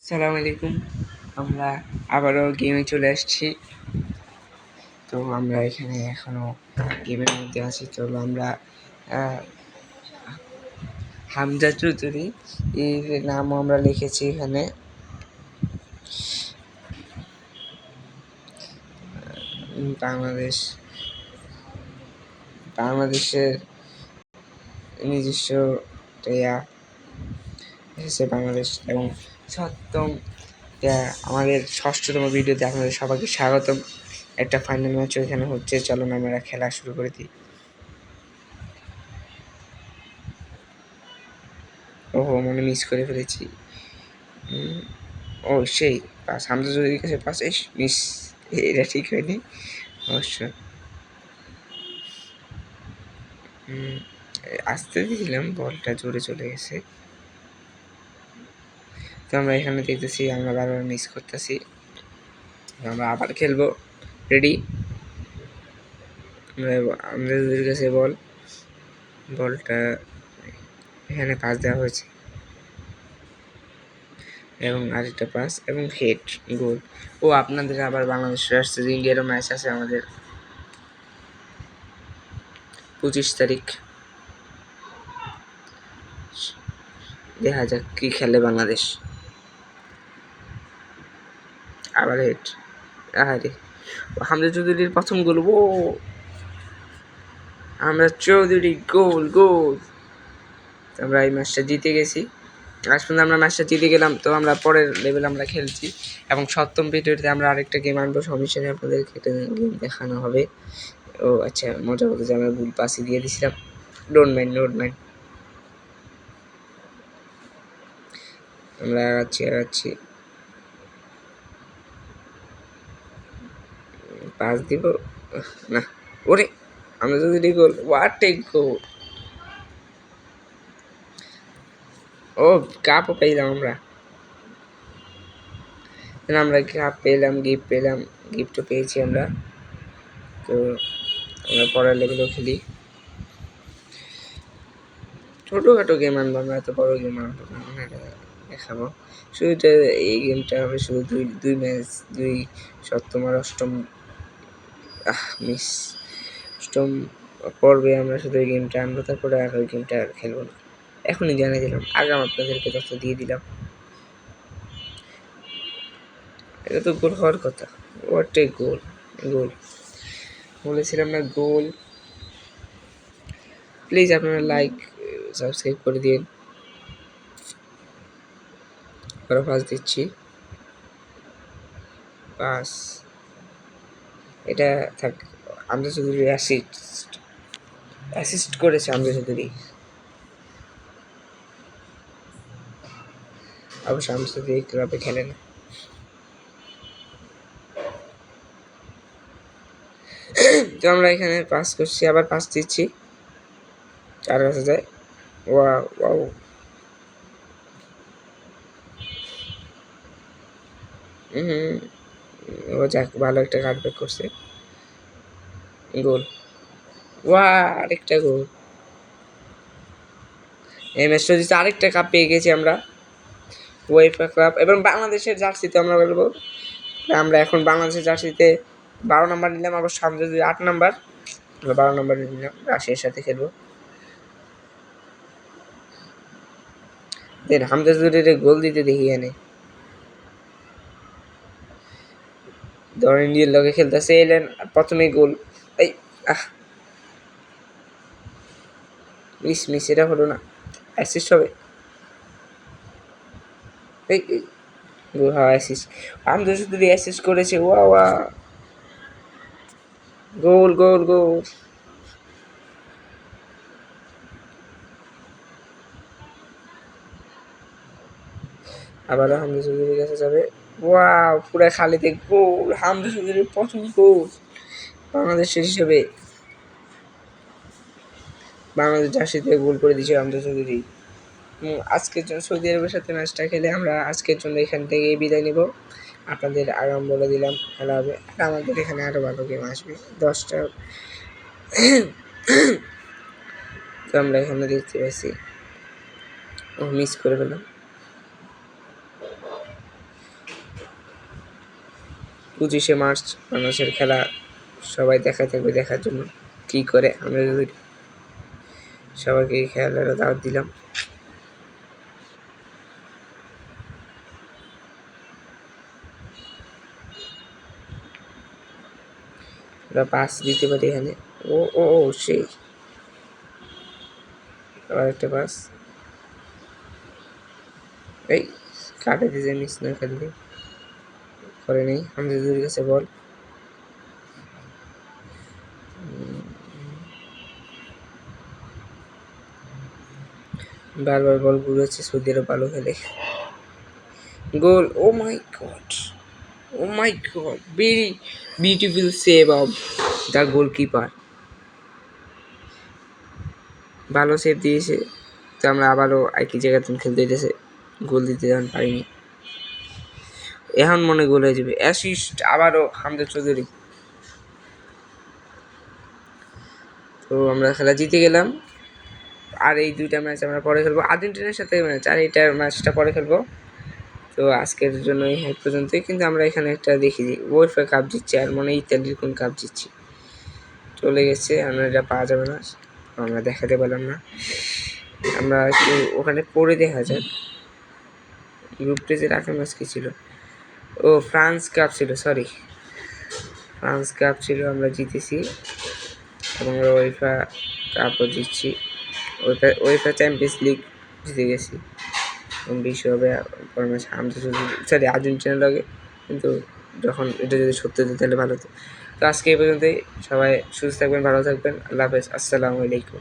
সালাম আলাইকুম। আমরা আবারও গেমে চলে আসছি। তো আমরা এখানে এখনো গেমের মধ্যে আছি। চলো আমরা হামজা চৌধুরী এর নামও আমরা লিখেছি এখানে। বাংলাদেশের নিজস্ব এসেছে বাংলাদেশ এবং সপ্তম আমাদের ষষ্ঠতম ভিডিওতে আপনাদের সবাইকে স্বাগতম। একটা ফাইনাল ম্যাচও এখানে হচ্ছে। চলো না আমরা খেলা শুরু করে দিই। ওহো, মনে মিস করে ফেলেছি। ও সেই পাস, হামজা চৌধুরীর কাছে পাস মিস, এটা ঠিক হয়নি অবশ্যই। আসতে দিয়েছিলাম, বলটা জোরে চলে গেছে। তো আমরা এখানে দেখতেছি আমরা বারবার মিস করতেছি। আমরা আবার খেলবো। রেডি? আমাদের কাছে বলটা এখানে পাস দেওয়া হয়েছে এবং আরেকটা পাস এবং হেড গোল। ও আপনাদের আবার বাংলাদেশ আসছে, ইন্ডিয়ারও ম্যাচ আছে আমাদের 25 তারিখ। দেখা যাক কি খেলে বাংলাদেশ। আবার হেড, আরে হামজা চৌধুরীর প্রথম গোল। ও আমরা চৌধুরী গোল। আমরা এই ম্যাচটা জিতে গেছি। আজ পর্যন্ত আমরা ম্যাচটা জিতে গেলাম। তো আমরা পরের লেভেল আমরা খেলছি এবং সপ্তম ভিডিওতে আমরা আরেকটা গেম আনবো। সমস্যা নেই, আপনাদেরকে একটা গেম দেখানো হবে। ও আচ্ছা, মজা বলতে যে আমরা ভুল পাসই দিয়ে দিয়েছিলাম। Don't mind. আমরা আগাচ্ছি। পাস দিব না। ওরে, আমরা যদি গোল, হোয়াট এ গোল! ও কাপও পেলাম আমরা কাপ পেলাম, গিফটও পেয়েছি আমরা। তো আমরা পরের লেভেলেও খেলি। ছোটোখাটো গেম আনবো আমরা, এত বড় গেম আনবো না, দেখাবো। শুধু এই গেমটা হবে শুধু দুই ম্যাচ, দুই সপ্তম আর অষ্টম অষ্টম পর্বে আমরা শুধু এই গেমটা আনবো, তারপরে আর ওই গেমটা আর খেলবো না। এখনই জানিয়ে দিলাম, আগাম আপনাদেরকে তথ্য দিয়ে দিলাম। এটা তো গোল হওয়ার কথা। হোয়াট এ গোল! বলেছিলাম না গোল। প্লিজ আপনারা লাইক সাবস্ক্রাইব করে দিন। আরও পাস দিচ্ছি, পাস এটা থাক। আমজা চৌধুরী অ্যাসিস্ট করেছে। আমজা চৌধুরী অবশ্য আমজা চৌধুরী ক্লাবে খেলে না। তো আমরা এখানে পাস করছি, আবার পাস দিচ্ছি, চার কাছে যায়। ওয়াও ও যাক, ভালো একটা কাটব্যাক করছে। গোল! আরেকটা গোল! এই ম্যাচটা দিচ্ছে, আরেকটা কাপ পেয়ে গেছি আমরা, উয়েফা কাপ। এবং বাংলাদেশের জার্সিতে আমরা বলবো, আমরা এখন বাংলাদেশের জার্সিতে 12 নম্বর নিলাম, আবার সামনে 8 নম্বর। আমরা 12 নম্বর নিলাম, রাশিয়ার সাথে খেলবো। দেন হামজা চৌধুরীর গোল দিতে দেখি এনে। ধরেন ইন্ডিয়ার লগে খেলতেছে, এলেন প্রথমেই গোল। এই মিস এটা হলো না, অ্যাসিস্ট হবে। এই গোল, হ্যাঁ অ্যাসিস্ট। হামজা চৌধুরী অ্যাসিস্ট করেছে। ওয়া গোল! আবারও হামজা চৌধুরীর কাছে যাবে। ওয়াও, পুরা খালিতে গোল! হামজা চৌধুরীর প্রথম গোল বাংলাদেশের হিসেবে। বাংলাদেশ জার্সিতে গোল করে দিয়েছে হামজা চৌধুরী। আজকের জন্য সৌদি আরবের সাথে ম্যাচটা খেলে আমরা আজকের জন্য এখান থেকে বিদায় নেব। আপনাদের আগাম বলে দিলাম খেলা হবে, আর আমাদের এখানে আরও ভালো গেম আসবে 10টা। তো আমরা এখানে দেখতে পাচ্ছি, মিস করে ফেলাম। 25 মার্চ বাংলাদেশের খেলা সবাই দেখায় থাকবে দেখার জন্য কী করে। আমরা সবাইকে এই খেলার দাওয়াত দিলাম। আমরা পাস দিতে পারি এখানে। ও ও ও সেই আবার একটা পাস, এই কাটে দিয়ে মিস না খেললে করে নেই। হামজাদের কাছে বল, বারবার বল ঘুরেছে। সৌদি আরব ভালো খেলে। Goal! Oh my God, oh my God, very beautiful save of the goalkeeper. ভালো সেভ দিয়েছে, তো আমরা আবারও একই জায়গাতে খেলতে দিতেছে, গোল দিতে যখন পারিনি। এখন মনে গোল হয়ে যাবে। অ্যাসিস্ট আবারও হামজা চৌধুরী। তো আমরা খেলা জিতে গেলাম। আর এই দুইটা ম্যাচ আমরা পরে খেলবো, আর্জেন্টিনার সাথে ম্যাচ, আর এইটার ম্যাচটা পরে খেলবো। তো আজকের জন্য এই পর্যন্তই। কিন্তু আমরা এখানে একটা দেখি ওয়েফা কাপ জিতছি, আর মনে হয় ইতালির কোন কাপ জিতছি, চলে গেছে। আমরা এটা পাওয়া যাবে না, আমরা দেখাতে পারলাম না। আমরা একটু ওখানে পড়ে দেখা যায় গ্রুপ টেজের আগের ম্যাচ কী ছিল। ও ফ্রান্স কাপ ছিল, সরি ফ্রান্স কাপ ছিল, আমরা জিতেছি। এবং আমরা ওয়েফা কাপও জিতছি, ওয়েফা চ্যাম্পিয়ন্স লিগ জিতে গেছি। এবং বিশ্বকাপে পরের ম্যাচ হামজা চৌধুরী, সরি আর্জেন্টিনার লাগে। কিন্তু যখন এটা যদি সত্যি হতো তাহলে ভালো হতো। তো আজকে এই পর্যন্তই। সবাই সুস্থ থাকবেন, ভালো থাকবেন। আল্লাহ হাফেজ, আসসালামু আলাইকুম।